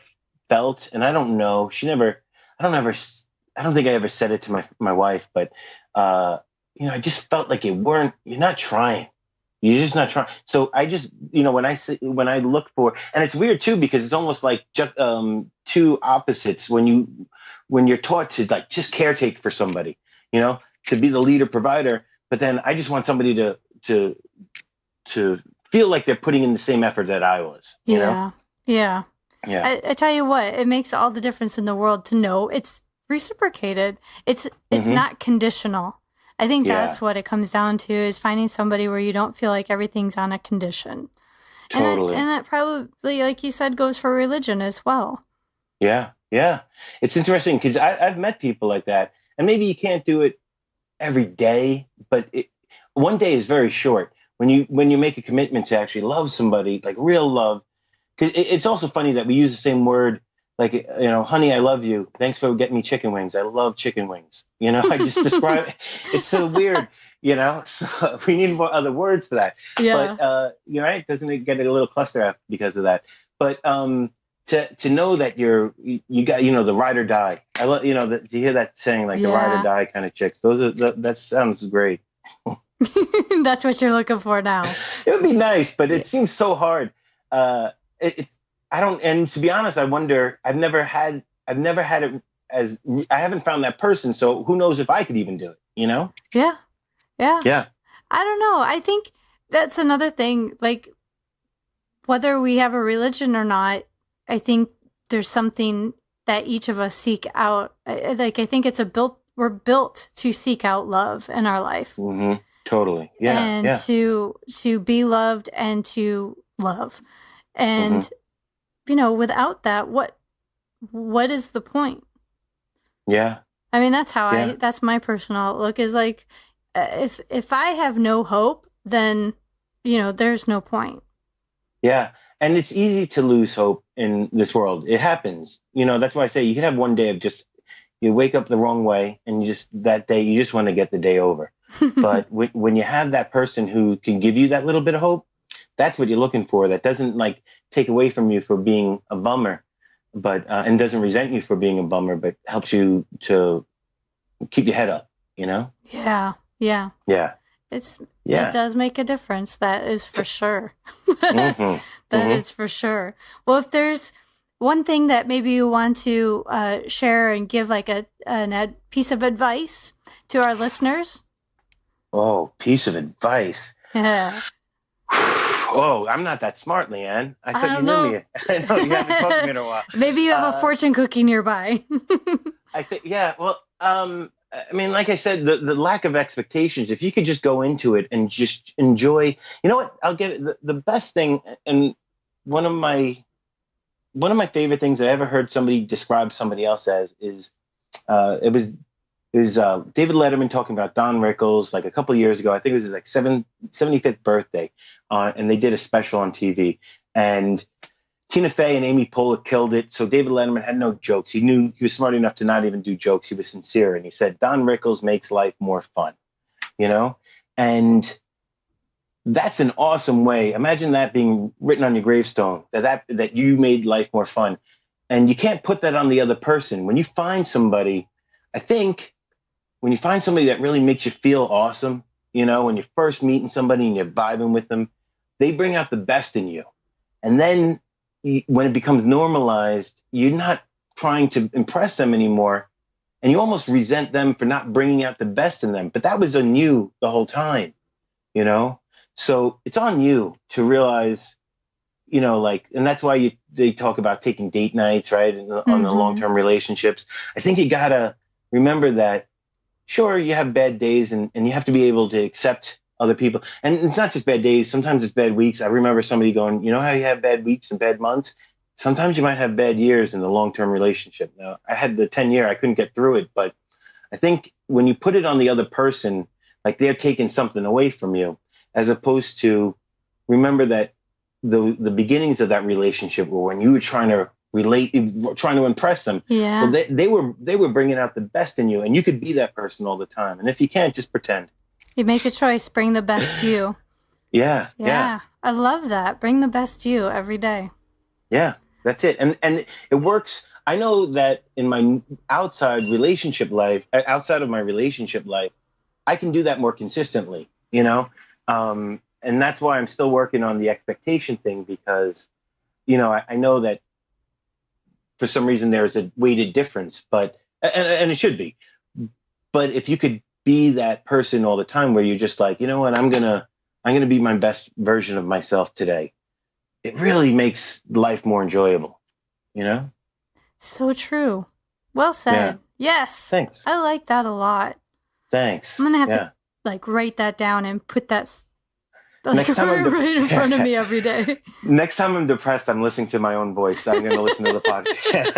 felt. And I don't know, I don't think I ever said it to my wife, but, I just felt like you're not trying. You're just not trying. So I just, when I look for, and it's weird too, because it's almost like two opposites when you're taught to just caretake for somebody, to be the leader provider. But then I just want somebody to feel like they're putting in the same effort that I was, Yeah. Yeah. I tell you what, it makes all the difference in the world to know it's reciprocated. It's not conditional. I think that's what it comes down to, is finding somebody where you don't feel like everything's on a condition. Totally. And it probably, like you said, goes for religion as well. Yeah. It's interesting because I've met people like that, and maybe you can't do it every day, but one day is very short when you make a commitment to actually love somebody, like real love, because it's also funny that we use the same word, like, honey, I love you. Thanks for getting me chicken wings. I love chicken wings. I just describe it. It's so weird, so we need more other words for that. Yeah. But, right. Doesn't it get a little cluster because of that? But, to know that you got, the ride or die. I love, to hear that saying, like the ride or die kind of chicks. That sounds great. That's what you're looking for now. It would be nice, but it seems so hard. I don't, and to be honest, I wonder, I've never had it as, I haven't found that person. So who knows if I could even do it, Yeah. Yeah. I don't know. I think that's another thing, like whether we have a religion or not, I think there's something that each of us seek out. Like, I think we're built to seek out love in our life. Mm-hmm. Totally. Yeah. And to be loved and to love. And, without that, what is the point? Yeah. I mean, that's my personal outlook is like, if I have no hope, then, there's no point. Yeah. And it's easy to lose hope in this world. It happens. That's why I say you can have one day of just, you wake up the wrong way and that day, you just want to get the day over. But when you have that person who can give you that little bit of hope, that's what you're looking for. That doesn't like take away from you for being a bummer, but, and doesn't resent you for being a bummer, but helps you to keep your head up, Yeah. Yeah. Yeah. It does make a difference. That is for sure. That is for sure. Well, if there's one thing that maybe you want to share and give like a piece of advice to our listeners. Oh, piece of advice. Yeah. Oh, I'm not that smart, Leanne. I thought you knew me. I know you haven't talked to me in a while. Maybe you have a fortune cookie nearby. I think, yeah. Well, I mean, like I said, the lack of expectations, if you could just go into it and just enjoy, you know what, I'll give it the best thing. And one of my favorite things that I ever heard somebody describe somebody else as is, it was David Letterman talking about Don Rickles like a couple of years ago. I think it was his like 75th birthday. And they did a special on TV, and Tina Fey and Amy Poehler killed it. So David Letterman had no jokes. He knew he was smart enough to not even do jokes. He was sincere. And he said, Don Rickles makes life more fun, and that's an awesome way. Imagine that being written on your gravestone, that you made life more fun. And you can't put that on the other person. When you find somebody, I think when you find somebody that really makes you feel awesome, when you're first meeting somebody and you're vibing with them, they bring out the best in you. And then when it becomes normalized, you're not trying to impress them anymore. And you almost resent them for not bringing out the best in them. But that was on you the whole time, So it's on you to realize, and that's why they talk about taking date nights, right? On the long-term relationships. I think you got to remember that, sure, you have bad days and you have to be able to accept other people. And it's not just bad days. Sometimes it's bad weeks. I remember somebody going, you know how you have bad weeks and bad months? Sometimes you might have bad years in the long-term relationship. Now, I had the 10-year. I couldn't get through it. But I think when you put it on the other person, like they're taking something away from you, as opposed to remember that the beginnings of that relationship were when you were trying to trying to impress them. Yeah. Well, they were bringing out the best in you, and you could be that person all the time. And if you can't, just pretend. You make a choice, bring the best to you. Yeah. I love that. Bring the best to you every day. Yeah, that's it. And it works. I know that in my outside of my relationship life, I can do that more consistently, and that's why I'm still working on the expectation thing, because, I know that for some reason there's a weighted difference, but, and it should be, but if you could be that person all the time where you're just like, you know what, I'm going to be my best version of myself today. It really makes life more enjoyable, So true. Well said. Yeah. Yes. Thanks. I like that a lot. Thanks. I'm going to have to write that down and put that Next time right in front of me every day. Next time I'm depressed, I'm listening to my own voice. I'm going to listen to the podcast.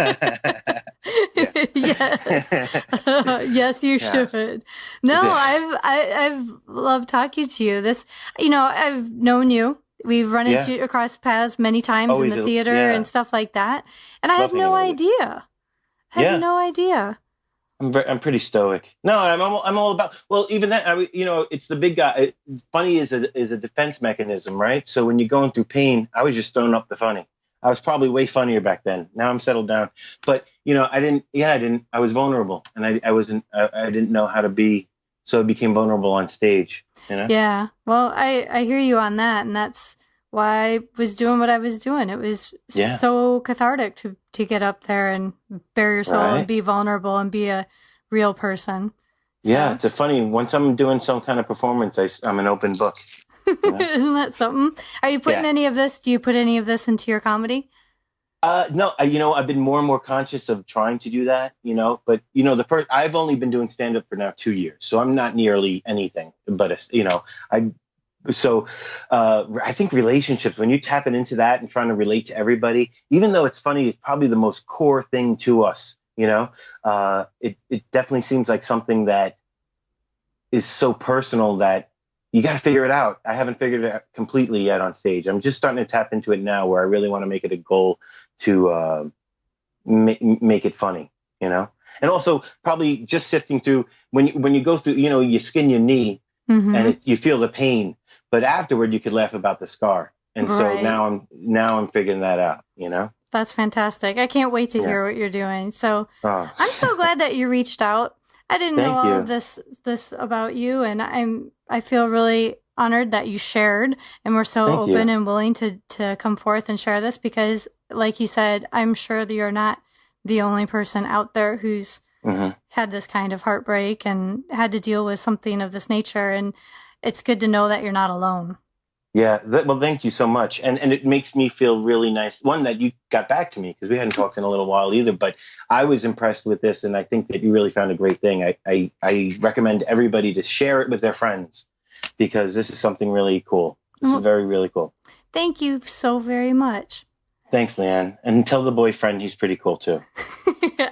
Yes. Yes, you should. No, I've loved talking to you. I've known you. We've run into across paths many times Always in the theater and stuff like that. And I Love had no hanging out with idea. I had no idea. I'm pretty stoic. No, I'm all about. Well, even that. It's the big guy. Funny is a defense mechanism, right? So when you're going through pain, I was just throwing up the funny. I was probably way funnier back then. Now I'm settled down. But I didn't. I was vulnerable, and I wasn't. I didn't know how to be. So I became vulnerable on stage. Yeah. Well, I hear you on that, and that's why I was doing what I was doing. It was so cathartic to get up there and bare your soul and be vulnerable and be a real person. So. Yeah, it's funny. Once I'm doing some kind of performance, I'm an open book. Isn't that something? Are you putting any of this? Do you put any of this into your comedy? No, I've been more and more conscious of trying to do that, but I've only been doing stand up for now 2 years, so I'm not nearly anything, but I think relationships, when you tapping into that and trying to relate to everybody, even though it's funny, it's probably the most core thing to us, it definitely seems like something that is so personal that you got to figure it out. I haven't figured it out completely yet on stage. I'm just starting to tap into it now, where I really want to make it a goal to make it funny, and also probably just sifting through when you go through, you skin your knee and you feel the pain, but afterward you could laugh about the scar. And so now I'm figuring that out, That's fantastic. I can't wait to hear what you're doing. So I'm so glad that you reached out. I didn't know all of this about you, and I feel really honored that you shared and were so open and willing to come forth and share this, because like you said, I'm sure that you're not the only person out there who's had this kind of heartbreak and had to deal with something of this nature. And it's good to know that you're not alone. Yeah. Well, thank you so much. And it makes me feel really nice. One, that you got back to me, because we hadn't talked in a little while either, but I was impressed with this. And I think that you really found a great thing. I recommend everybody to share it with their friends, because this is something really cool. This is very, really cool. Thank you so very much. Thanks, Leanne. And tell the boyfriend he's pretty cool too.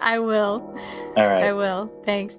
I will. All right. I will. Thanks.